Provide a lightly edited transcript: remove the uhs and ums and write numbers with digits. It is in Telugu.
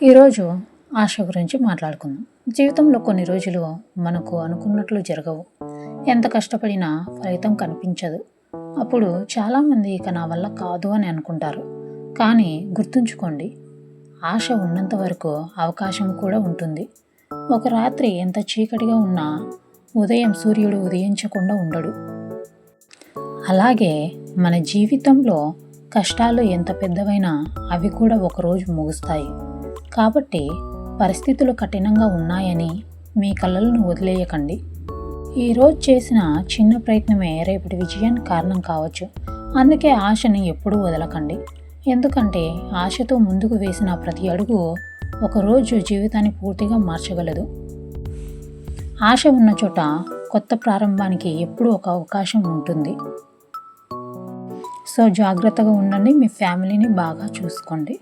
ఈరోజు ఆశ గురించి మాట్లాడుకుందాం. జీవితంలో కొన్ని రోజులు మనకు అనుకున్నట్లు జరగవు. ఎంత కష్టపడినా ఫలితం కనిపించదు. అప్పుడు చాలామంది ఇక నా వల్ల కాదు అని అనుకుంటారు. కానీ గుర్తుంచుకోండి, ఆశ ఉన్నంత వరకు అవకాశం కూడా ఉంటుంది. ఒక రాత్రి ఎంత చీకటిగా ఉన్నా ఉదయం సూర్యుడు ఉదయించకుండా ఉండడు. అలాగే మన జీవితంలో కష్టాలు ఎంత పెద్దవైనా అవి కూడా ఒకరోజు ముగుస్తాయి. కాబట్టి పరిస్థితులు కఠినంగా ఉన్నాయని మీ కలలను వదిలేయకండి. ఈరోజు చేసిన చిన్న ప్రయత్నమే రేపటి విజయానికి కారణం కావచ్చు. అందుకే ఆశని ఎప్పుడూ వదలకండి. ఎందుకంటే ఆశతో ముందుకు వేసిన ప్రతి అడుగు ఒకరోజు జీవితాన్ని పూర్తిగా మార్చగలదు. ఆశ ఉన్న చోట కొత్త ప్రారంభానికి ఎప్పుడూ ఒక అవకాశం ఉంటుంది. సో జాగ్రత్తగా ఉండండి. మీ ఫ్యామిలీని బాగా చూసుకోండి.